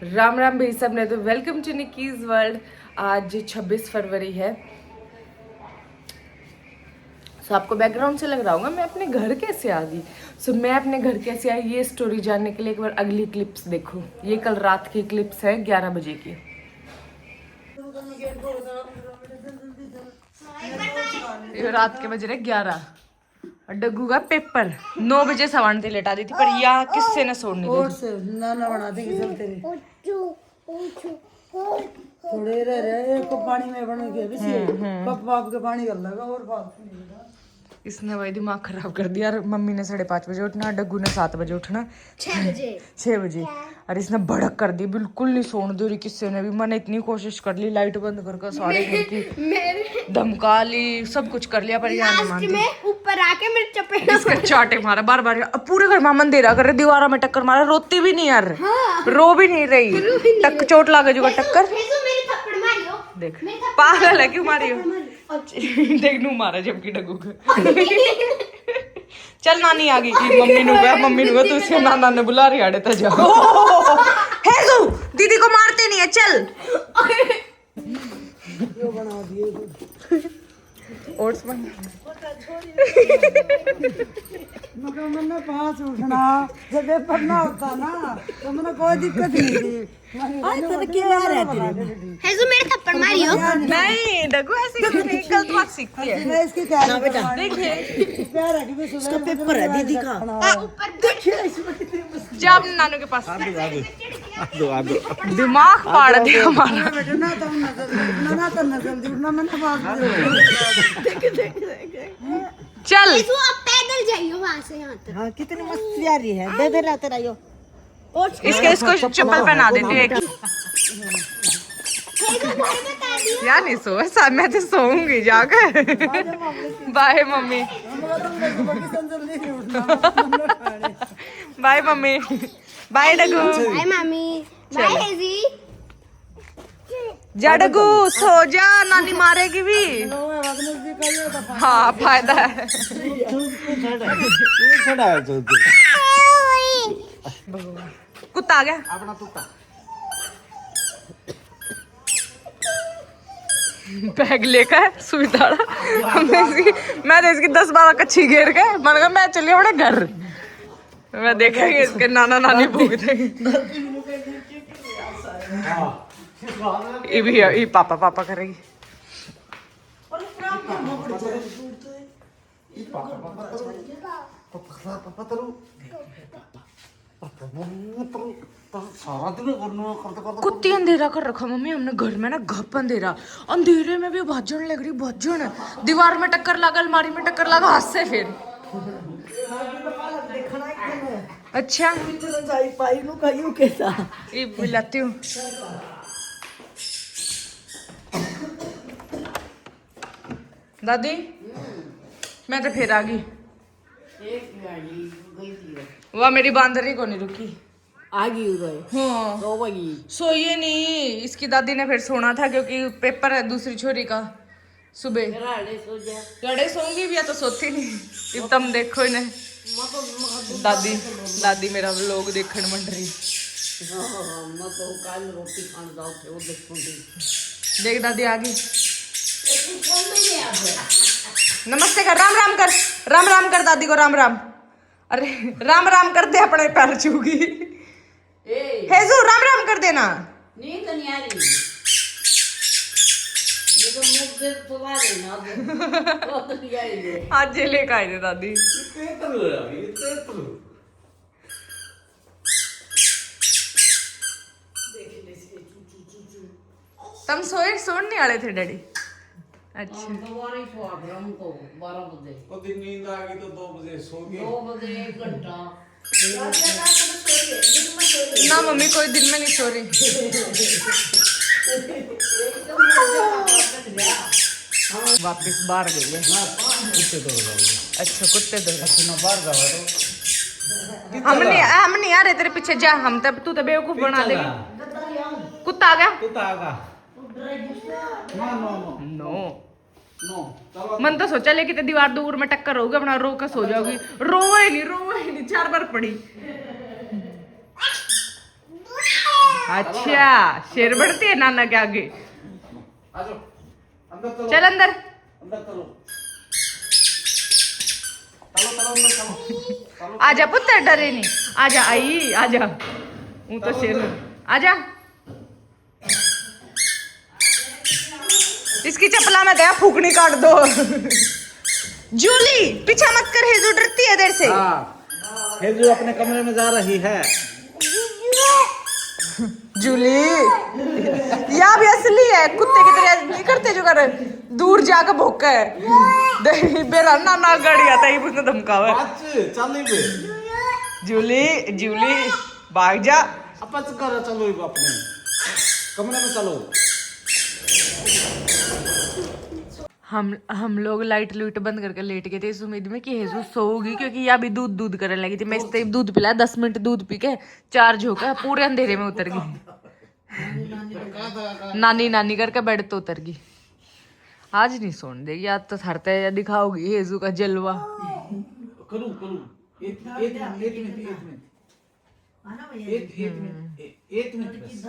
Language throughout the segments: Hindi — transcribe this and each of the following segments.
राम राम भाई सब ने। तो वेलकम टू निकीज वर्ल्ड। आज 26 फरवरी है। सो आपको बैकग्राउंड से लग रहा होगा मैं अपने घर कैसे आ गई। सो मैं अपने घर कैसे आई ये स्टोरी जानने के लिए एक बार अगली क्लिप्स देखो। ये कल रात की क्लिप्स है 11 बजे की। ये रात के बज रहे 11 और डग्गू का पेपर 9 बजे सवान से लेटा दी थी पर यहाँ किससे ने सोने दी। ना बना देंगे सब तेरे थोड़े रह रहे एक कप पानी में बन के कप पाप के पानी कर लगा और फालतू नहीं लगा। इसने वही दिमाग खराब कर दिया। और मम्मी ने 5:30 बजे उठना, डग्गू ने 7 बजे उठना, 6 बजे। और इसने भड़क कर दी, बिल्कुल नहीं सोने दे रही किसी ने भी। मैंने इतनी कोशिश कर ली, लाइट बंद कर सारे घर की धमका ली, सब कुछ कर लिया पर यहाँ नहीं मानती। ऊपर आके मेरे चपेट इसका चाटे मारा बार बार। अब पूरे घर में मंदिरा कर रहे, दीवारों में टक्कर मारा, रोती भी नहीं यार। रो भी नहीं रही, टक चोट लागे जो टक्कर। देख पागल है, क्यों मारी हो? देख नू मारा जबकि डग्गू को। चल नानी आ गई कि मम्मी नु तू से नाना ने बुला रही आड़े त जाओ। हे तू दीदी को मारते नहीं है, चल। यो बना दिए ओट्स बन। मगर मैंने 5 उठना जब पेपर ना होता ना तो मैंने कोई दिक्कत नहीं थी। तेरे क्या रहती है जो मेरे थप्पड़ मारी हो? नहीं डग्गू ऐसे गलत बात सीखती है। मैं इसकी क्या ना बेटा देखिए प्यार है कि मैं इसका पेपर है दीदी का। ऊपर देखिए इसमें कितनी जा अपने नानू के पास। दिमाग फाड़ दिया हमारा। बेटा ना तो नजर उठना मैंने 5 बजे चल तू अब पैदल जाइए वहां से यहाँ तक। हाँ कितनी मस्ती आ रही है। दे लाते रहियो। इसको चप्पल पहना देती हूँ एक। यार नहीं सो ऐसा, मैं तो सोऊंगी जाकर। Bye mummy. Bye mummy. Bye डग्गू। Bye mummy. बाय हेजी। जा डग्गू सो जा, नानी मारेगी भी। हाँ फायदा है। कुत्ता आ गया अपना कुत्ता। बैग लेकर सुविधा मैं तो इसकी 10-12 कच्ची घेर के मन गया मैं चलिए अपने घर। मैं देखेंगे इसके नाना नानी भूखते। ये भी है, ये पापा करेगी। कुत्ती अंधेरा कर रखा मम्मी हमने घर में ना, घप अंधेरा। अंधेरे में भी भजन लग रही, भजन दीवार में टक्कर लगा, अलमारी में टक्कर लगा, हाथ से फिर। अच्छा ये बुलाती हूँ। दादी मैं तो फिर आ गई। वह मेरी बांदरी को नहीं रुकी, आ गई उधर। हाँ सो गई। सोइए नहीं, इसकी दादी ने फिर सोना था क्योंकि पेपर है दूसरी छोरी का सुबह। गड़े सोंगी भी या तो सोती नहीं। अब तुम देखो इन्हें दादी मेरा व्लॉग देखने मंड रही। देख दादी आ गई। नमस्ते कर, राम राम कर दादी को राम राम। अरे राम राम कर दे, अपने पैर छूगी। हेजू राम राम कर देना। नींद नहीं आ रही। ये तो मुंह से सुला देना। वो तो नहीं आई है। आज ये लेकर आई थे दादी। तुम सोने नहीं आए थे डैडी? अच्छा दोबारा ही सो गया हमको 12 बजे। तो दिन नींद आ गई तो 2 बजे सो गए। 2 बजे 1 घंटा। ना मम्मी कोई दिन में नहीं सो रही। वापिस बाहर गई है। अच्छा कुत्ते दो हम नहीं आ रहे तेरे पीछे जा। हम तब तू तो बेवकूफ बना देगी। कुत्ता आ गया। नो मन तो सोचा लेकिन दीवार दूर में टक्कर होगी अपना रो कर सो जाओगी। रोवे नहीं 4 बार पड़ी। अच्छा शेर बढ़ती है नाना के आगे। आ जाओ अंदर चलो चल अंदर। अंदर चलो चलो चलो अंदर चलो आजा पुत्र डरे नहीं, आजा आई आजा, हूँ तो शेर हूँ, आजा। इसकी चपला में दया फूकनी काट दो। जूली पीछा मत कर, हेजू डरती है देर से। हाँ हेजू अपने कमरे में जा रही है। जूली या भी असली है, कुत्ते की तरह नहीं करते जो कर दूर जाकर भूख है बेरा ना गाड़ी आता है उसने धमकावा। चल बे जूली जूली भाग जा। अपच कर चलो अपने कमरे में चलो। हम लोग लाइट लूट बंद करके लेट गए थे इस उम्मीद में कि हेजू सोगी, क्योंकि यह भी दूध दूध करने लगी थी। मैं इससे दूध पिलाया, 10 मिनट दूध पी के चार्ज होकर पूरे अंधेरे में उतर गई। नानी नानी करके बेड तो उतर गई। आज नहीं सोने देगी, आज तो थरते या दिखाओगी हेजू का जलवा। करूं करूं एक मिनट बस।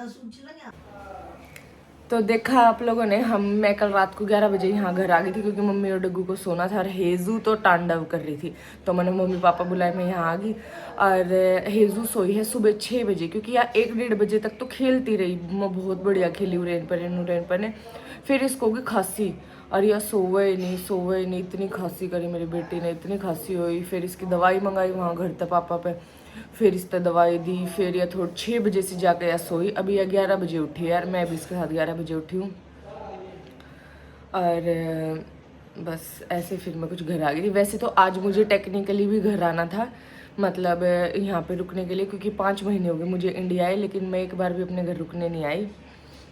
तो देखा आप लोगों ने, मैं कल रात को 11 बजे यहाँ घर आ गई थी क्योंकि मम्मी और डग्गू को सोना था और हेजू तो तांडव कर रही थी। तो मैंने मम्मी पापा बुलाए, मैं यहाँ आ गई और हेजू सोई है सुबह 6 बजे, क्योंकि यार 1-1.5 बजे तक तो खेलती रही, मैं बहुत बढ़िया खेली उरेन पर ने। फिर इसको होगी खांसी और यह सोवे ही नहीं, इतनी खांसी करी मेरी बेटी ने, इतनी खांसी हुई। फिर इसकी दवाई मंगाई वहाँ घर तक पापा पे, फिर इस पर दवाई दी। फिर यह थोड़ा 6 बजे से जाकर यह सोई, अभी यह 11 बजे उठी यार, मैं भी इसके साथ 11 बजे उठी हूँ। और बस ऐसे फिर मैं कुछ घर आ गई थी। वैसे तो आज मुझे टेक्निकली भी घर आना था, मतलब यहाँ पे रुकने के लिए, क्योंकि 5 महीने हो गए मुझे इंडिया आए, लेकिन मैं एक बार भी अपने घर रुकने नहीं आई।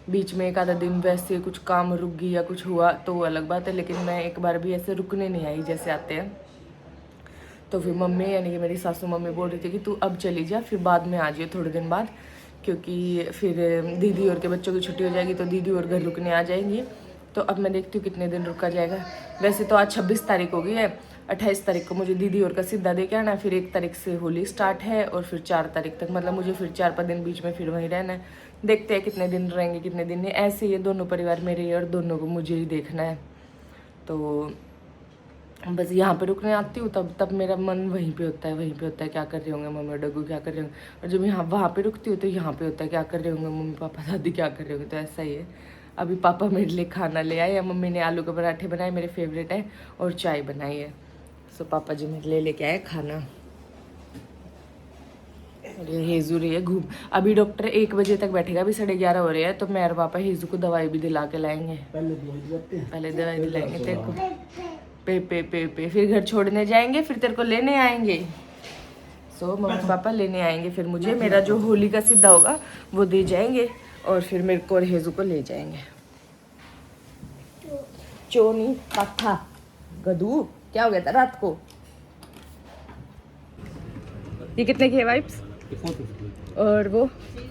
बीच में एक आधा दिन वैसे कुछ काम रुक गई या कुछ हुआ तो वो अलग बात है, लेकिन मैं एक बार भी ऐसे रुकने नहीं आई जैसे आते हैं। तो फिर मम्मी यानी कि मेरी सासू मम्मी बोल रही थी कि तू अब चली जा, फिर बाद में आ जाइए थोड़े दिन बाद, क्योंकि फिर दीदी और के बच्चों की छुट्टी हो जाएगी तो दीदी और घर रुकने आ जाएंगी। तो अब मैं देखती हूँ कितने दिन रुका जाएगा। वैसे तो आज 26 तारीख हो गई है, 28 तारीख को मुझे दीदी और का सीधा दे के आना है, फिर 1 तारीख से होली स्टार्ट है और फिर 4 तारीख तक, मतलब मुझे फिर 4-5 दिन बीच में फिर वहीं रहना है। देखते हैं कितने दिन रहेंगे कितने दिन नहीं। ऐसे ये दोनों परिवार मेरे और दोनों को मुझे ही देखना है, तो बस यहाँ पे रुकने आती हूँ तब मेरा मन वहीं पे होता है क्या कर रहे होंगे मम्मी और डग्गू, क्या कर रहे होंगे। और जब यहाँ वहाँ पे रुकती हूँ तो यहाँ पे होता है क्या कर रहे होंगे मम्मी पापा दादी, क्या कर रहे होंगे। तो ऐसा ही है। अभी पापा मेरे लिए खाना ले आए, या मम्मी ने आलू के पराठे बनाए, मेरे फेवरेट है, और चाय बनाई है। सो पापा जी मेरे लिए लेके आए खाना। और ये हेजू रही है घूम। अभी डॉक्टर 1 बजे तक बैठेगा, अभी 11:30 हो रहे हैं, तो मैं और पापा हेजू को दवाई भी दिला के लाएंगे। पहले दवाई दिलाएंगे तेरे को, पे फिर घर छोड़ने जाएंगे, फिर तेरे को लेने आएंगे। सो मम्मी पापा लेने आएंगे, फिर मुझे मेरा जो होली का सीधा होगा वो दे जाएंगे, और फिर मेरे को और हेजू को ले जाएंगे। चोनी पापा गदू क्या हो गया था रात को? ये कितने की है वाइप्स? और वो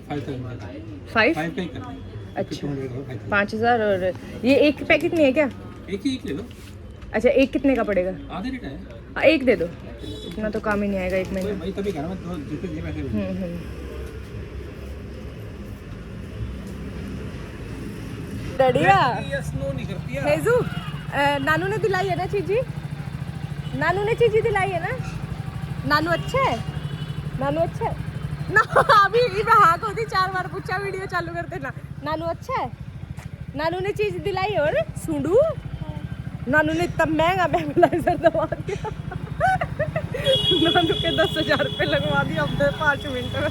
5? अच्छा 5000। और ये एक पैकेट नहीं है क्या? एक ले लो। अच्छा एक कितने का पड़ेगा? आधे लीटर है। हाँ एक दे दो, इतना तो काम ही नहीं आएगा 1 महीना। भाई तभी कह रहा मैं तो जितने दे पैसे। डैडिया स्नो नहीं करती है। हेजू नानू ने दिलाई है ना चीजी? नानू ने चीजी दिलाई है ना? नानू अच्छा है? नानू अच्छा है ना? अभी हाँ को थी 4 बार पूछा, वीडियो चालू करते ना। नानू अच्छा है? नानू ने चीज दिलाई और सुंडू नानू ने इतना महंगा नेबुलाइजर दबा दिया। नानू के 10,000 रुपये लगवा दिया अपने 5 मिनट में।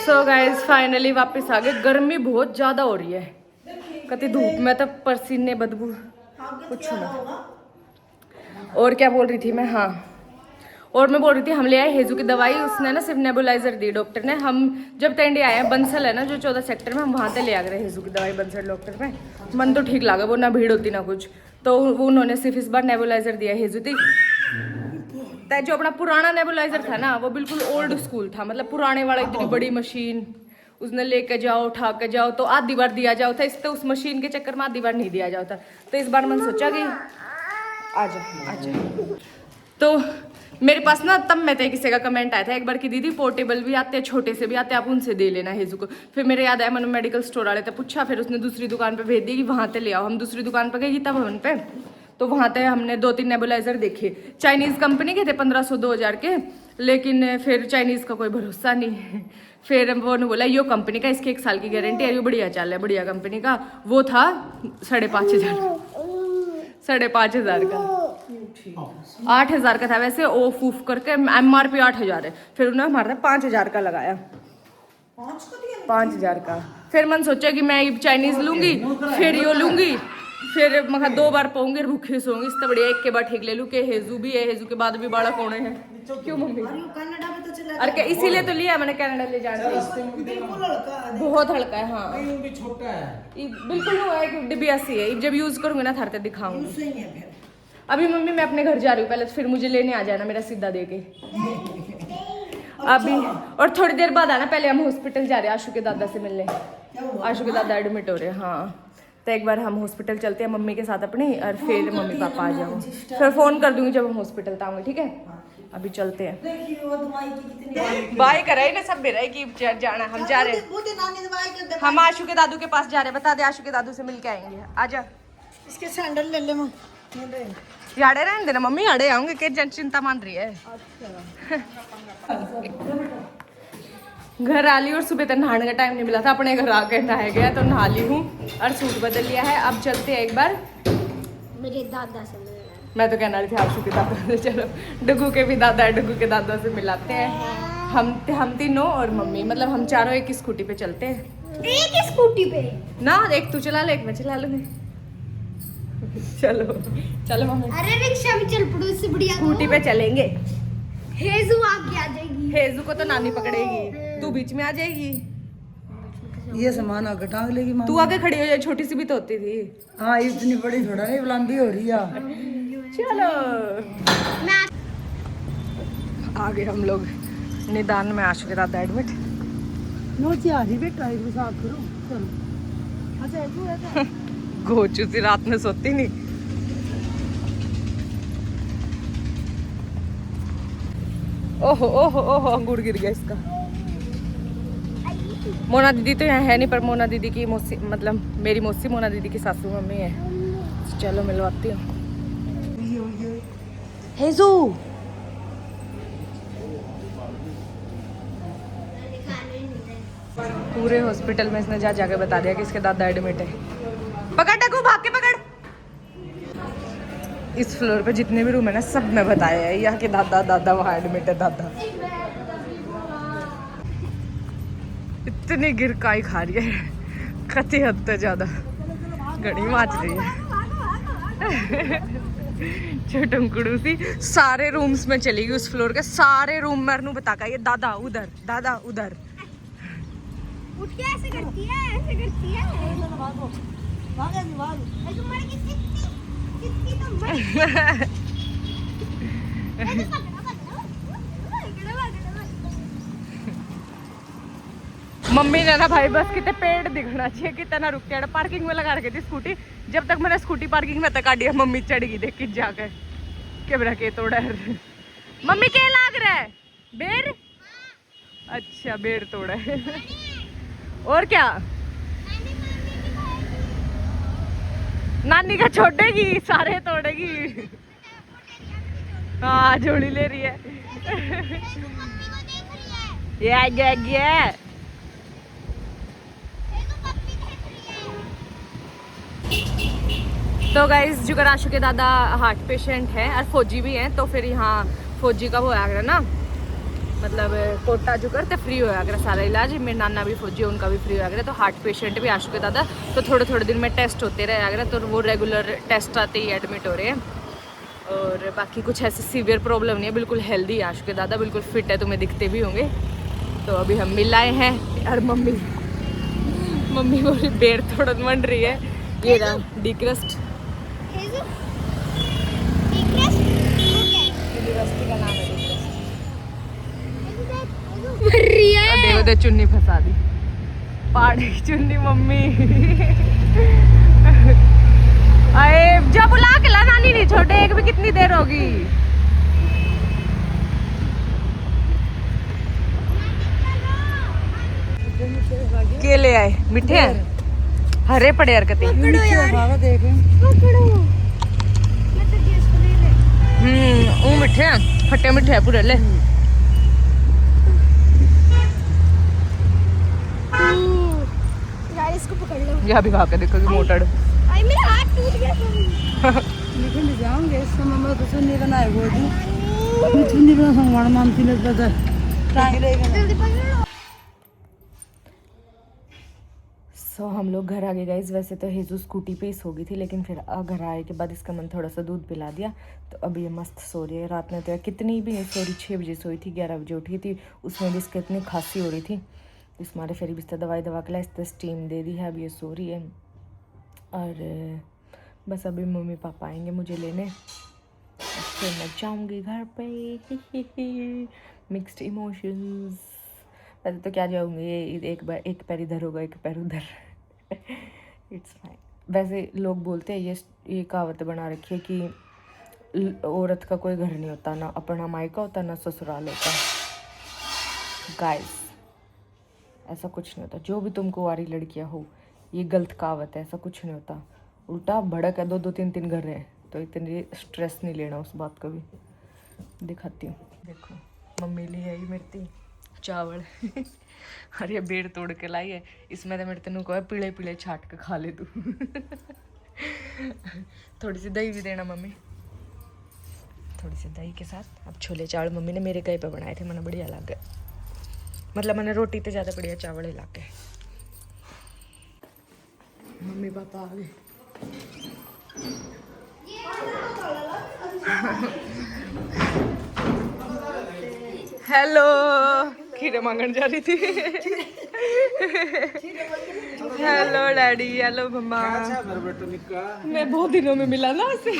सो गाइज फाइनली वापस आ गए। गर्मी बहुत ज्यादा हो रही है, कति धूप में तो पसीने बदबू कुछ ना। और क्या बोल रही थी मैं? हाँ, और मैं बोल रही थी हम ले आए हेजू की दवाई, उसने ना सिर्फ नेबुलाइजर दी डॉक्टर ने। हम जब तक इंडिया आए हैं, बंसल है ना जो 14 सेक्टर में, हम वहाँ से ले आ गए हेजू की दवाई बंसल डॉक्टर में। मन तो ठीक लगा, वो ना भीड़ होती ना कुछ, तो वो उन्होंने सिर्फ इस बार नेबुलाइजर दिया हेजू थी। जो अपना पुराना नेबुलाइजर था ना वो बिल्कुल ओल्ड स्कूल था, मतलब पुराने वाला, इतनी बड़ी मशीन उसने लेके जाओ उठा के जाओ तो आधी बार दिया जाओ था, इस तो उस मशीन के चक्कर में आधी बार नहीं दिया जाता। तो इस बार मैंने सोचा कि आजा। तो मेरे पास ना तब मैं थे किसी का कमेंट आया था एक बार कि दीदी पोर्टेबल भी आते हैं छोटे से भी आते हैं आप उनसे दे लेना हेजू को। फिर मेरे याद आया मैंने मेडिकल स्टोर वाले थे पूछा, फिर उसने दूसरी दुकान पे भेज दी कि वहाँ से ले आओ। हम दूसरी दुकान पे गए गीता भवन पे, तो वहाँ पे हमने 2-3 नेबुलाइजर देखे, चाइनीज़ कंपनी के थे 1500-2000 के, लेकिन फिर चाइनीज़ का कोई भरोसा नहीं। फिर वो ने बोला यो कंपनी का, इसकी 1 साल की गारंटी है, ये बढ़िया चल है, बढ़िया कंपनी का। वो था 5,500 का 8,000 का था वैसे, ऑफ ऊफ करके MRP 8,000 है। फिर उन्होंने हमारे 5,000 का लगाया, 5,000 का। फिर मैंने सोचा कि मैं चाइनीज लूंगी फिर यो लूंगी, फिर मैं 2 बार पाऊंगी भूखे सोऊंगी, इससे बढ़िया एक के बाद ठीक ले लूँ कि हेजू भी है, हेजू के बाद भी बड़ा कोने हैं। क्यों मम्मी? अरे क्या इसीलिए तो लिया मैंने, कनाडा ले जाना है। बहुत हल्का है। हाँ छोटा है बिल्कुल वो है कि डिबिया सी है, जब यूज करूंगी ना थारते दिखाऊंगी। अभी मम्मी मैं अपने घर जा रही हूँ पहले, फिर मुझे लेने आ जाना मेरा सीधा दे के अभी, और थोड़ी देर बाद आना। पहले हम हॉस्पिटल जा रहे हैं आशु के दादा से मिलने, आशु के दादा एडमिट हो रहे हैं। हाँ तो एक बार हम हॉस्पिटल चलते हैं मम्मी के साथ अपनी, और फिर मम्मी पापा आ जाओ, फिर फोन कर दूंगी जब हम हॉस्पिटल आऊंगी, ठीक है? अभी चलते हैं। बाय कराई ना सब मेरा कि जाना, हम जा रहे हैं, हम आशु के दादू के पास जा रहे हैं। बता दे आशु के दादू से मिल के आएंगे। आजा इसके सैंडल ले ले मम्मी, याड़े रहने देना मम्मी, याड़े आऊंगे कि चिंता मान रही है। घर आ ली और सुबह तक नहाने का टाइम नहीं मिला था, अपने घर आकर नहाया गया तो नहा ली हूँ और सूट बदल लिया है। अब चलते हैं एक बार मेरे दादा से मिलना। मैं तो कहना रही थी आशु के दादा से, चलो डुगू के भी दादा है, डुगू के दादा से मिलाते हैं। हम तीनों और मम्मी, मतलब हम चारों एक ही स्कूटी पे चलते हैं। एक ही स्कूटी पे ना, एक तू चला ले एक मैं चला लूंगी। चलो चलो मम्मी, अरे रिक्शा में चल पड़ो, इससे बढ़िया स्कूटी पे चलेंगे। हेजू आगे आ जाएगी। हेजू को तो नानी पकड़ेगी, तू बीच में आ जाएगी। ये सामान आगे टांग लेगी माँ। तू आगे खड़ी हो जाए, छोटी सी भी तो होती थी। हाँ इतनी बड़ी थोड़ा नहीं, लंबी हो रही है। चलो मैं आगे हम लोग निदान में आशु के दादा एडमिट। नोची आ रही बेटा, एक साथ करो चलो। अच्छा तू ऐसा गोचू सी रात में सोती नहीं। ओहो ओहो ओहो अंगूर गिर गया इसका। मोना दीदी तो यहाँ है नहीं, पर मोना दीदी की मौसी, मतलब मेरी मौसी मोना दीदी की सासू मम्मी है। चलो मिलवाती हूँ। हेजू पूरे हॉस्पिटल में इसने जाके बता दिया कि इसके दादा एडमिट है। पकड़ डकू, भाग के पकड़। इस फ्लोर पे जितने भी रूम है ना सब में बताया है यहाँ के दादा वहाँ एडमिट है दादा। इतनी गिरकाई खा रही है, कति हद से ज्यादा घड़ी माच रही है। छोटुंकुड़ू सी सारे रूम्स में चली गई, उस फ्लोर के सारे रूम में अरनू बता का ये दादा उधर दादा उधर। उठ के ऐसे करती है, ऐसे करती है। मम्मी ने ना भाई बस कितने पेड़ दिखना चाहिए, कितना रुक के पार्किंग में लगा रखी थी स्कूटी। जब तक मैंने स्कूटी पार्किंग में तक आड़ी मम्मी चढ़ गई देख के जाकर कैमरा के तोड़ा। मम्मी क्या लाग रहा है? बेर? अच्छा बेर तोड़ा है। और क्या नानी का छोड़ेगी, सारे तोड़ेगी। हाँ जोड़ी ले रही है। ये तो गाइस जुगर आशु के दादा हार्ट पेशेंट हैं और फौजी भी हैं, तो फिर यहाँ फौजी का वो आया ना, मतलब कोटा जुगर तो फ्री होया अगर सारा इलाज। मेरे नाना भी फौजी है, उनका भी फ्री होया अगर। तो हार्ट पेशेंट भी आशु के दादा, तो थोड़े दिन में टेस्ट होते रहे अगर, तो वो रेगुलर टेस्ट आते ही एडमिट हो रहे हैं। और बाकी कुछ ऐसे सीवियर प्रॉब्लम नहीं है, बिल्कुल हेल्दी है आशु के दादा, बिल्कुल फिट है, तुम्हें दिखते भी होंगे। तो अभी हम मिल आए हैं और मम्मी बोली बेर थोड़ा मंड रही है। ये रहा डिक्रस्ट, यूनिवर्सिटी का नाम है डिक्रस्ट। देखो दे चुन्नी फंसा दी, पहाड़ी की चुन्नी मम्मी। अरे जब बुला के ला नानी नहीं छोटे, एक भी कितनी देर होगी। केले आए मीठे हैं हरे पड़े यार कते बाबा देख पकड़ो मैं तो गैस को ले ले वो मीठे हैं खट्टे मीठे हैं पूरे ले यार इसको पकड़ लो यहाँ भी खा के देखो कि मोटड़ आई मेरा हाथ टूट गया निकल जाऊंगे इस समय मैं तो सुन्नी बनाए वो थी मैं सुन्नी बना संगवान मानती लगता था टाइम रहेगा जल्दी पकड़ लो सो हम लोग घर आ गए गाइस वैसे तो हेजू स्कूटी पे ही सो गई थी लेकिन फिर घर आए के बाद इसका मन थोड़ा सा दूध पिला दिया तो अब ये मस्त सो रही है रात में तो कितनी भी नहीं सो रही 6 बजे सोई थी 11 बजे उठी थी उसमें भी इसकी इतनी खांसी हो रही थी इस मारे फिर भी इसका दवाई दवा के लिए इस स्टीम दे दी है अब ये सो रही है और बस अभी मम्मी पापा आएंगे मुझे लेने फिर मैं जाऊँगी घर पे मिक्स्ड इमोशंस वैसे तो क्या जाऊँगी एक पैर इधर होगा एक पैर उधर इट्स फाइन वैसे लोग बोलते हैं ये कहावत बना रखी है कि औरत का कोई घर नहीं होता ना अपना मायका होता ना ससुराल होता गाइस ऐसा कुछ नहीं होता जो भी तुम कुंवारी लड़कियां हो ये गलत कहावत है ऐसा कुछ नहीं होता उल्टा भड़क है 2-2 3-3 घर हैं तो इतनी स्ट्रेस नहीं लेना उस बात का भी दिखाती हूँ देखो मम्मी ले आई मेरी चावल अरे ये बेड़ तोड़ के लाई है इसमें तो मेरे तेन को पीले पीले छाट के खा ले तू थोड़ी सी दही भी देना मम्मी थोड़ी सी दही के साथ अब छोले चावल मम्मी ने मेरे कहीं पे बनाए थे मैंने बढ़िया लग गए मतलब मैंने रोटी तो ज़्यादा बढ़िया चावल ला के मम्मी पापा आ गए हेलो खीरे मांगने जा रही थी हेलो डैडी हेलो मम्मा मैं बहुत दिनों में मिला ना उसे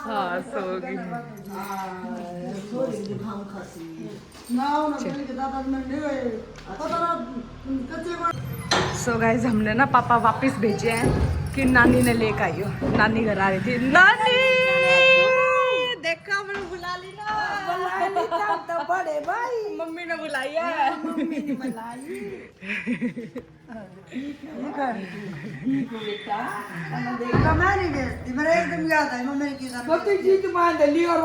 हाँ सो गई सो गाइस हमने ना पापा वापस भेजे हैं कि नानी ने लेकर आई हो नानी घर आ रही थी नानी देखा मैंने बुला ली ना तो बड़े भाई मम्मी ने बुलाई है मम्मी ने बुलाई बेटा देखा मैं नहीं गई मेरा एकदम याद है मम्मी की पति जी तुम्हारे दिल्ली और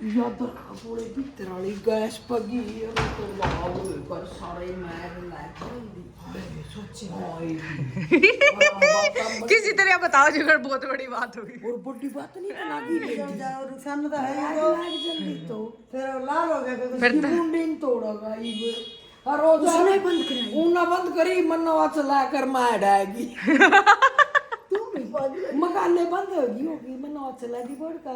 याद रखा पूरे भीतर वाली गैस पगी और तो लाओ पर सारे मैर किसी तरह बताओ जिगर बहुत बड़ी बात होगी और बड़ी बात नहीं लगी नुकसान तो है जल्दी तो फिर लाल हो गया फिर मुंडीन तोड़ेगा ये और रोज नहीं बंद करी ऊना बंद करी मनवा चला कर मार डाएगी मकाने बंद होगी मनवा चला दी बोर्ड का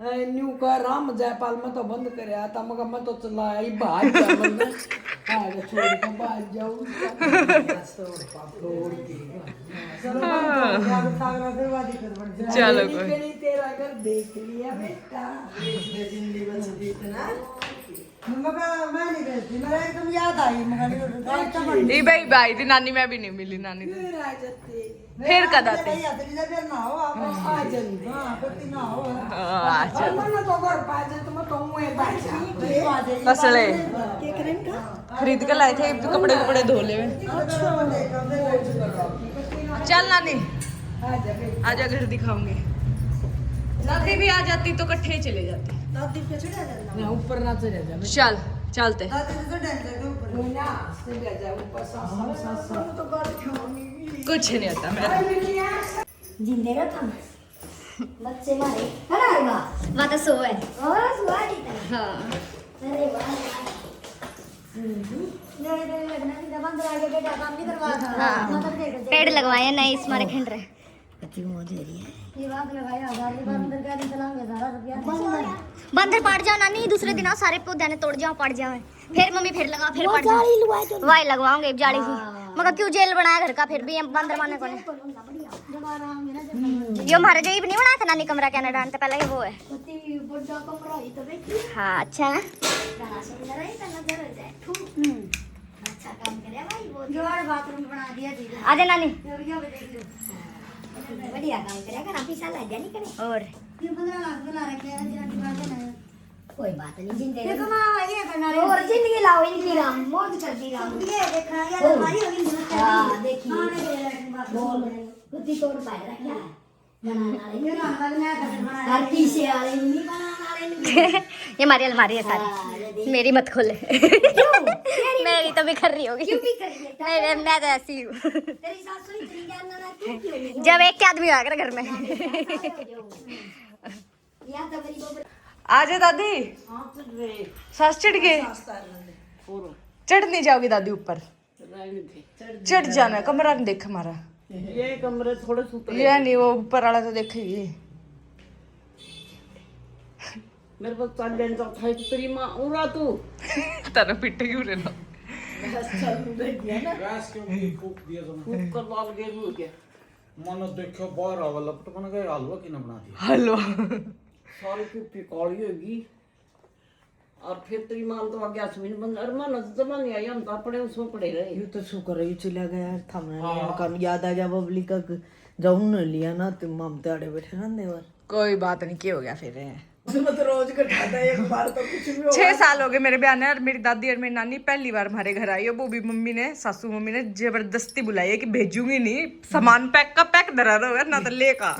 न्यू का राम जयपाल में तो बंद करे आता मगर मैं तो चला ही भाग जा मैं आगे छोड़ के भाग जाऊं चलो कोई तेरा घर देख लिया बेटा जिंदगी बच गई इतना मगर मैं नहीं रहती मेरा एकदम याद आई मगर ये भाई थी नानी मैं भी नहीं मिली नानी फिर आ जाते फिर कद आते फिर ना हो आप आ जल्दी हां फिर ना हो अच्छा मैं तो घर पाजे तो मैं तो मुए बाजा असले क्या करें का खरीद के लाए थे कपड़े धो ले चल नानी आजा घर दिखाऊंगे दादी भी आ जाती तो इकट्ठे ही चले जाते दादी पे चढ़ा जाना मैं ऊपर ना चढ़ा जा चल चलते दादी तो डेंजर के ऊपर ना से जा ऊपर सास तो बात क्यों नहीं कुछ नहीं होता मेरा जिंदे का था बच्चे मारे हराएगा बात सो है और सुआ दी हां अरे वाह पेड़ लगवाए नहीं इस मारे खंड रहे बंदर पड़ जाओ नानी दूसरे दिन सारे पौधे ने तोड़ जाओ पड़ जाओ फिर मम्मी फिर लगा फिर पड़ जाओ वाई लगवाऊंगे जाली से मगर क्यों जेल बनाया घर का फिर भी हम बंदर मारने को नहीं ये हमारे जो नहीं बनाया था नानी कमरा कनाडा आने पहले ही वो है हाँ अच्छा है बाथरूम बना दिया आजा नानी बढ़िया काम करेगा ना पैसा ला दिया नहीं करे और ये 15 लाख बना रखे हैं कोई बात नहीं जिंदगी और जिंदगी लाओ इनकी राम मौज करती राम ये देखना ये हमारी होगी हां देखिए बोल कुत्ती तोड़ पाएगा क्या ये हमारी अलमारी है सारी मेरी मत खोले मेरी तो बिखर रही होगी मैं तो ऐसी हूँ जब एक के आदमी आकर घर में आजा दादी सास चढ़ गए चढ़ नहीं जाओगी दादी ऊपर चढ़ जाना कमरा नहीं देख हमारा ये कमरे थोड़े सुतरे ये नहीं वो ऊपर वाला तो देखेगी मेरे पास चाल लेन तो था तेरी मां उड़ा तू तारा पिट क्यों रे ना गैस क्यों फूक दिया तुमने फूक कर लाल गए हो क्या मनो देखो बाहर आवा लपट बन गए हलवा की ना बना दिया हलवा सारी की काली होगी और फिर तेरी मां तो आगे आसमीन बंद अरे मां जमा नहीं आई हम तो अपने उसमें पड़े रहे ये तो शुक्र है ये चला गया यार थमने कर याद आ गया बबली का जाऊं न लिया ना तुम ममता आड़े बैठे ना देवर कोई बात नहीं क्या हो गया फिर उसमें तो रोज कटाता है एक बार तो कुछ भी 6 साल हो गए मेरे ब्याह ने और मेरी दादी और मेरी नानी पहली बार हमारे घर आई है वो भी मम्मी ने सासू मम्मी ने जबरदस्ती बुलाई है कि भेजूंगी नहीं सामान पैक का पैक धरा रहा ना तो लेका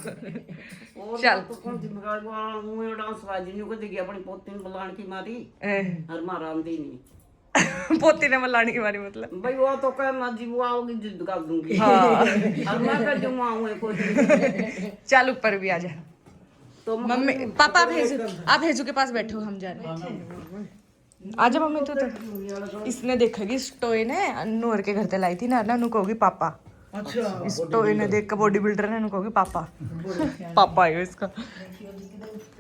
चल तो कौन जिम्मेदार वाला मुंह डांस राजी ने को देखी अपनी पोती ने बुलाने की मारी हर मारा आंदी नहीं पोती ने मलानी की मारी मतलब भाई वो तो कह ना जी वो आओगी जिद कर दूंगी हाँ और मैं कह जो आऊं कोई चल ऊपर भी आ जा तो मम्मी पापा भेजो आप भेजो के पास बैठो हम जा रहे हैं आजा मम्मी तो इसने देखेगी इस टोय ने नूर के घर ते लाई थी ना नू कहोगी पापा अच्छा इस टोय ने देख के बॉडी बिल्डर ने नू कहोगी पापा पापा आयो इसका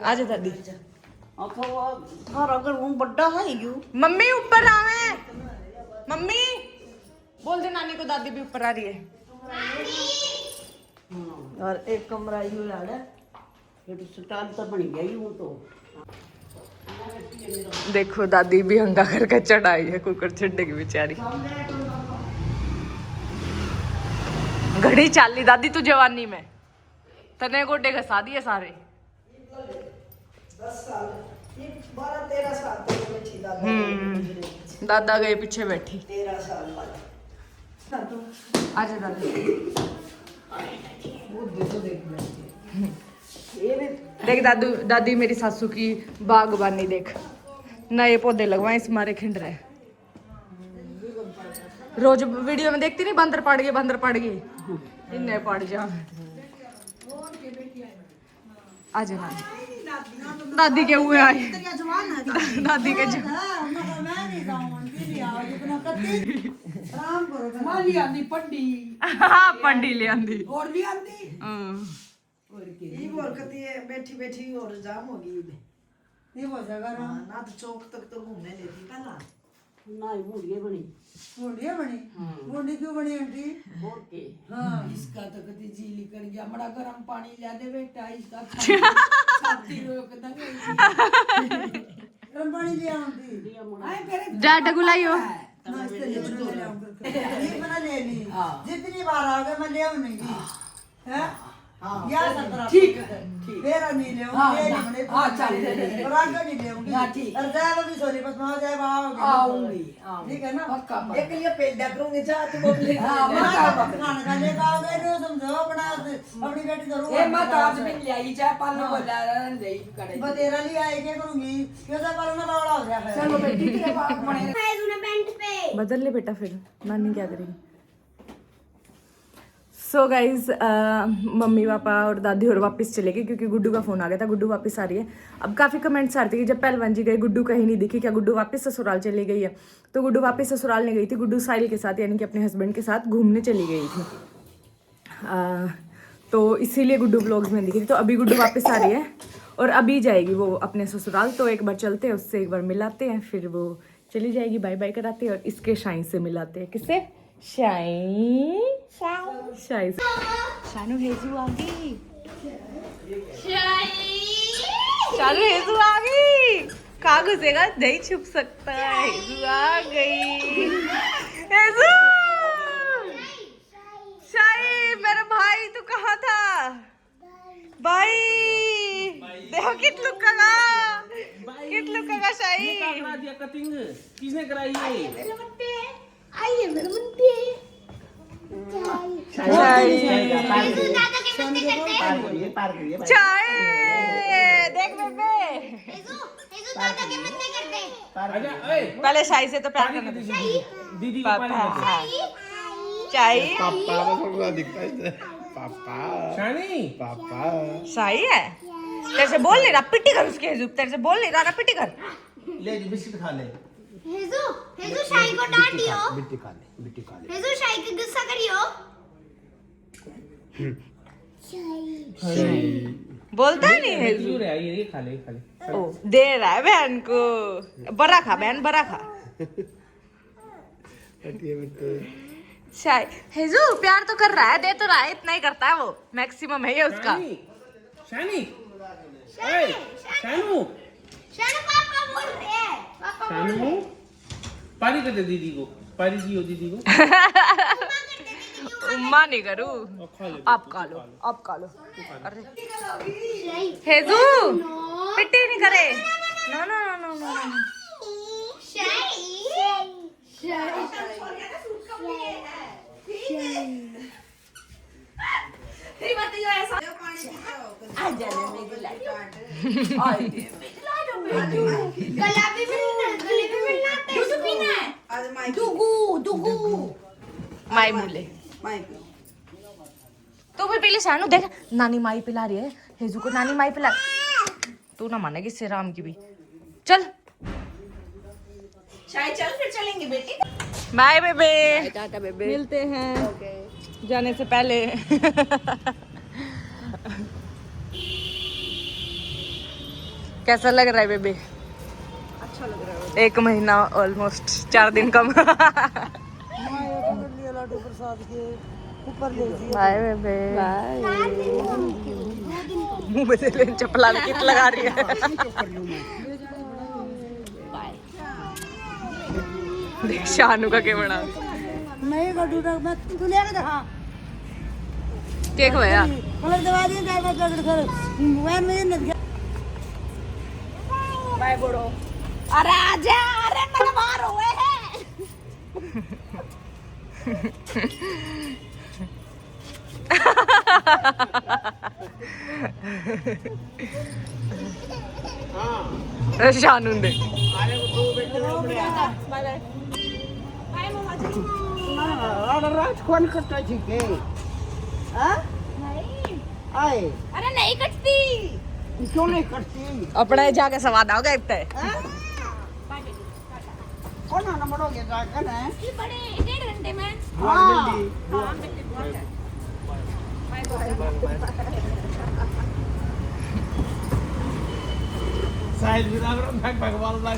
आजा दादी अच्छा वो थारा अगर रूम बड़ा है यू मम्मी ऊपर आवे मम्मी बोल दे नानी को दादी भी ऊपर आ रही है और एक कमरा यूं यार है फिर स्टाइल तो बन गया यूं तो देखो दादी भी हंगा करके चढ़ाई है कुकर छिड़ने की बेचारी घड़ी चाली दादी तू जवानी में तने गोडे घसा दिए सारे 10 साल 12-13 साल तक बैठी दादा दादा गए पीछे बैठी 13 साल बाद आजा दादी वो देखो देख दादू दादी मेरी सासू की बागबानी देख नए पौधे लगवाए इस मारे खिंड रहे रोज वीडियो में देखती नहीं बंदर पड़ गए इन्हें पड़ जा आजा नानी दादी के हुए आए दादी के माली आंदी पड्डी हाँ पंडी ले आंदी और भी आंदी हाँ। और की बोल कती है बैठी और जाम होगी ये हो जाएगा ना तो चौक तक तो घूमने लेती पहला ना बूढ़ी बनी बूढ़िया बनी बूढ़ी क्यों बनी आंटी और के हाँ इसका तो कती जीली कर गया बड़ा गर्म पानी ला दे बेटा इसका छाती रोक दंगे गर्म पानी ले आंटी आए फिर जा डगुलाइयो ये बना ले ली जितनी बार आओगे मैं ले आऊंगी हैं या 17 ठीक है फिर नहीं ले आऊंगी हां चल और आगे नहीं ले आऊंगी हां ठीक और जाए भी सोनी बस मैं जाए आऊंगी ठीक है ना पक्का एक लिए पेड़ करूंगी चाह तू बोले हां मैं खाना खाने का आओगे तो समझो बना अपनी बेटी करूंगा ए मैं तो आज भी ले आई चाह पालन को ला दे करे बतेरा लिए आए क्या करूंगी क्यों से पालन ना बड़ा हो गया है चलो बेटी तेरे पास बने पेंट पे बदल ले बेटा फिर नानी क्या करेगी सो गाइज मम्मी पापा और दादी और वापस चले गए क्योंकि गुड्डू का फ़ोन आ गया था गुड्डू वापस आ रही है अब काफ़ी कमेंट्स आ रहे थे कि जब पहलवान जी गए गुड्डू कहीं नहीं दिखी क्या गुड्डू वापस ससुराल चली गई है तो गुड्डू वापस ससुराल नहीं गई थी गुड्डू साहिल के साथ यानी कि अपने हस्बैंड के साथ घूमने चली गई थी तो इसीलिए गुड्डू ब्लॉग्स में दिखी थी तो अभी गुड्डू वापस आ रही है और अभी जाएगी वो अपने ससुराल तो एक बार चलते हैं उससे एक बार मिलाते हैं फिर वो चली जाएगी बाय बाय कराते हैं और इसके शाइन से मिलाते हैं किससे शाइन शानू हेजू आ गई शानू हेजू आ गई कहाँ घुसेगा नहीं छुप सकता हेजू आ गई हेजू शाही मेरा भाई तू कहाँ था भाई देखो कितलू का शाही करा दिया कटिंग किसने कराई ये हेजू दादा के मन्ने करते चाय देख बेबे हेजू दादा के मन्ने करते आजा ओए पहले शाही से तो प्यार करना दीदी को पानी पापा दे हाँ चाय पापा को थोड़ा दिखता है पापा शानी पापा शाही है तेरे से बोल नहीं रहा पिट्टी कर उसके हेजू तेरे से बोल नहीं रहा ना पिट्टी कर ले जी बिस्किट खा ले हेजू शाही को डांटियो बिट्टी खा ले हेजू शाही को गुस्सा करियो बोलता ही नहीं हेजू दूर है ये खा ले ओ दे रहा है बहन को बड़ा खा बहन बड़ा खा शाही हेजू प्यार तो कर रहा है दे तो रहा है इतना ही करता है वो मैक्सिमम है ये उसका शानी ओए शानू शानू पापा बोल रहे हैं पापा शानू पानी कर दे दीदी को पानी दियो दीदी को उम्मा नहीं करूँ खा ले आप खा लो अरे हेजू पिट्टी नहीं करे no no no no no शाही गलाबी मिलना दूध पीना है दुगू माई मुले तू भी पी ले शानू देख नानी माई पिला रही है हेजू को नानी माई पिला तू ना मानेगी श्रीराम की भी चल चाय चल फिर चलेंगे बेटी बाय बेबे टाटा बेबे मिलते हैं जाने से पहले कैसा लग रहा है बेबे अच्छा लग रहा है 1 महीना ऑलमोस्ट 4 दिन कम लाडू प्रसाद के ऊपर ले जी बाय बेबे मुंह में से लेन चपला किट लगा रही है देख शानू का के बना नहीं लाडू तक मैं तू ले के दिखा केक होया कलर दवा दे जाए मैं कर मैं नहीं बाय बोलो अरे आजा अरे मैं बाहर हुए हैं शानू ने रात कौन करता छी के हां आए अरे नहीं कटती क्यों नहीं करती अपने जाके स्वाद आओगे इतना कौन ना मरोगे जाकर है ये बड़े 1.5 घंटे में साइड भी लग रहा भगवान लग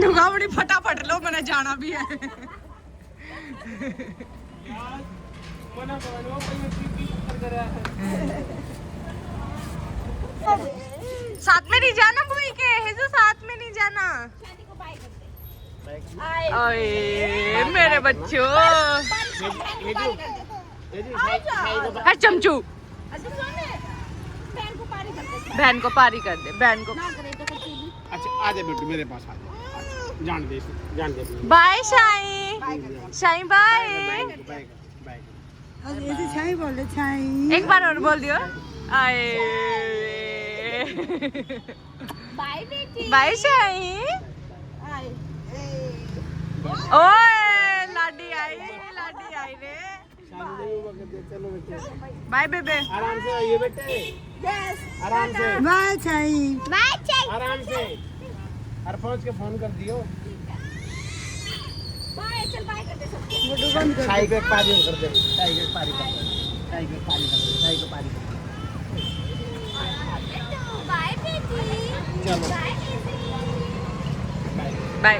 नुगा बड़ी फटाफट लो मैंने जाना भी है मना करो पहले पीपी ऊपर कर रहा है साथ में नहीं जाना बुई के हेजू साथ में नहीं जाना आए मेरे बच्चों है चमचू बहन को पारी कर दे बहन को अच्छा आ जा बेटू मेरे पास आ जा जान दे बाय शाई शाई बाय बाय बाय आज ऐसे छाई बोले छाई एक बार और बोल दियो आए बाय बेटी बाय शाई ओए लाडी आई रे चलो बेटे बाय बेबे आराम से आइए बेटे आराम से बाय छाई बाय चाय आराम से और पहुंच के फोन कर दियो बाय चल बाय कर दे चाय को एक पारी कर दे चाय को एक पारी कर दे चाय को एक पारी कर दे चाय को पारी कर दे बाय बेटी चलो बाय बाय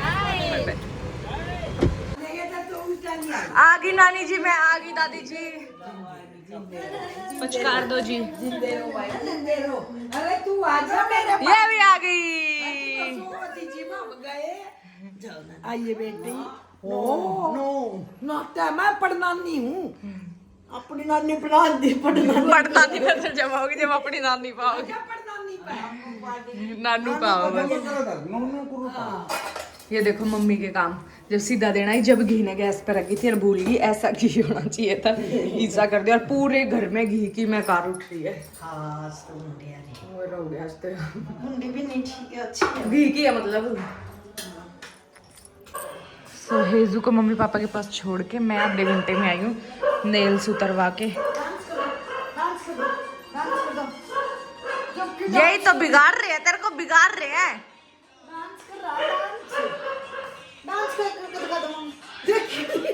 बाय आ गई नानी जी मैं आ गई दादी जी पुचकार दो जी अरे तू आजा मेरे ये भी आ गई जी हम गए आइए बेटी नो नो नोटा मैं पढ़ना नहीं हूँ अपनी नानी बना दी पढ़ना पड़नानी नजर जब आओगी जब अपनी नानी पाओगे नानू पाओगे ये देखो मम्मी के काम जब सीधा देना ही जब घी ने गैस पर रखी थी और भूल गई ऐसा घी होना चाहिए था ऐसा कर दिया और पूरे घर में घी की मैं कार उठ रही है हाँ तो मुंडे आ रही वो हो गया आज तो मुंडी भी नहीं ठीक है अच्छी है घी की है मतलब सो हेजू को मम्मी पापा के पास छोड़ के मैं आधे घंटे में आई हूँ नेल्स उतरवा के यही तो बिगाड़ रहे हैं तेरे को बिगाड़ रहे हैं डांस कर दिखा दो देखिए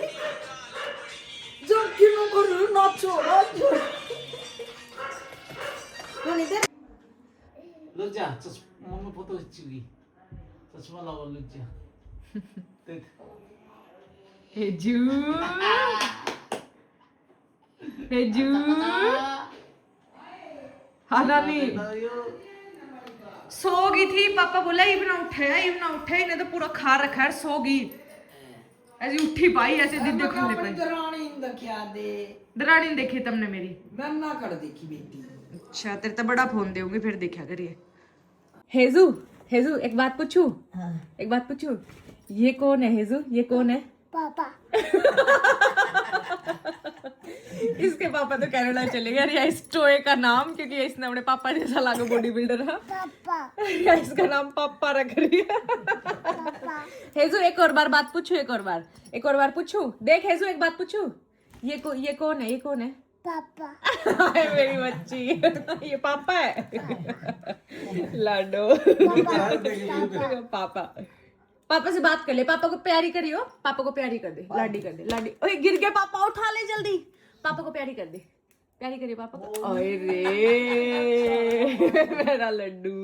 जब कि मैं कर नाचो लुज्जा मम्मी फोटो खींची चश्मा लगाओ लुज्जा देख हेजू हेजू हाँ नानी सो गई थी पापा बोला ये ना उठे नहीं तो पूरा खा रखा है सो गई ऐसी उठी पाई ऐसे दिद्दे खोले पे दरानी क्या दे दरानी ने देखी तुमने मेरी मैं ना कर देखी बेटी अच्छा तेरे तो बड़ा फोन देऊंगी फिर देखा करिए हेजू हेजू एक बात पूछूं एक बात पूछूं ये कौन है हेजू ये कौन है पापा इसके पापा तो कनाडा चले गए या इस टोए का नाम क्योंकि इसने अपने पापा जैसा लागे बॉडी बिल्डर है पापा या इसका नाम पापा रख रही है हेजू एक और बार बात पूछू एक और बार पूछू देख हेजू एक बात पूछू ये कौन है पापा हाय मेरी बच्ची ये पापा है लाडो पापा से बात कर ले पापा को प्यारी करियो पापा को प्यारी कर दे लाडी कर दे लाडी ओए गिर गया पापा उठा ले जल्दी पापा को प्यारी कर दे प्यारी करिए पापा को ओए रे मेरा लड्डू